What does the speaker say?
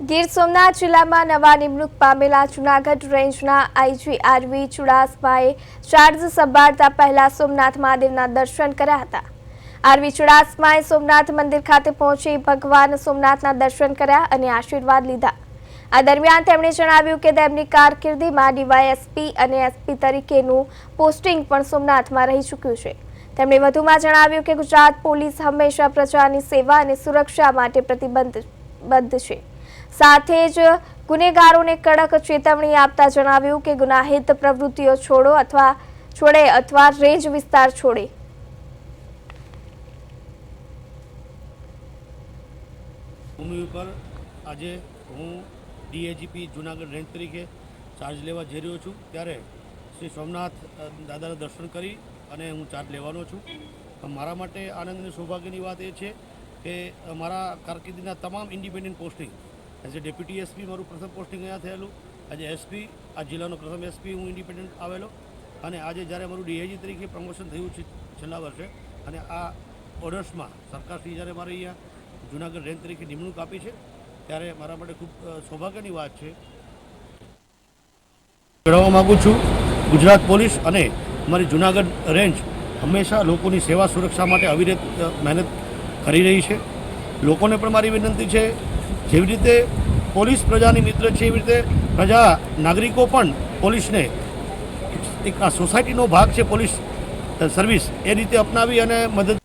ગીર સોમનાથ જિલ્લામાં નવા નિમણૂક પામેલા જૂનાગઢ રેન્જના આઈજી આરવી ચુડાસમાએ ચાર્જ સંભાળતા પહેલા સોમનાથ મહાદેવના દર્શન કર્યા હતા। આરવી ચુડાસમાએ સોમનાથ મંદિર ખાતે પહોંચી ભગવાન સોમનાથના દર્શન કર્યા અને આશીર્વાદ લીધા। આ દરમિયાન તેમણે જણાવ્યું કે તેમની કારકિર્દીમાં ડીવાયએસપી અને એસપી તરીકેનું પોસ્ટિંગ પણ સોમનાથમાં રહી ચૂક્યું છે। તેમણે વધુમાં જણાવ્યું કે ગુજરાત પોલીસ હંમેશા પ્રજાની સેવા અને સુરક્ષા માટે પ્રતિબદ્ધ છે। સાથે જ ગુનેગારોને કડક ચેતવણી આપતા જણાવ્યું કે ગુનાહિત પ્રવૃત્તિઓ છોડે અથવા રેન્જ વિસ્તાર છોડે। ભૂમિ ઉપર આજે હું ડીએજીપી જૂનાગઢ રેન્જ તરીકે ચાર્જ લેવા જઈ રહ્યો છું, ત્યારે શ્રી સોમનાથ દાદાના દર્શન કરી અને હું ચાર્જ લેવાનો છું। મારા માટે આનંદ અને સૌભાગ્યની વાત એ છે કે મારા કારકિર્દીના તમામ independent posting as a deputy SP મારું પ્રથમ પોસ્ટિંગ અહીંયા થયેલું, આજે એસપી આ જિલ્લાનો પ્રથમ એસપી હું ઇન્ડિપેન્ડન્ટ આવેલો, અને આજે જ્યારે મારું ડીઆઈજી તરીકે પ્રમોશન થયું છે છેલ્લા વર્ષે, અને આ ઓર્ડર્સમાં સરકારશ્રી જ્યારે મારે અહીંયા જૂનાગઢ રેન્જ તરીકે નિમણૂક આપી છે, ત્યારે મારા માટે ખૂબ સૌભાગ્યની વાત છે। જણાવવા માગું છું, ગુજરાત પોલીસ અને અમારી જૂનાગઢ રેન્જ હંમેશા લોકોની સેવા સુરક્ષા માટે અવિરત મહેનત કરી રહી છે। લોકોને પણ મારી વિનંતી છે, જેવી રીતે પોલીસ પ્રજાની મિત્ર છે, એવી રીતે પ્રજા નાગરિકો પણ પોલીસને એક આ સોસાયટીનો ભાગ છે, પોલીસ સર્વિસ એ રીતે અપનાવી અને મદદ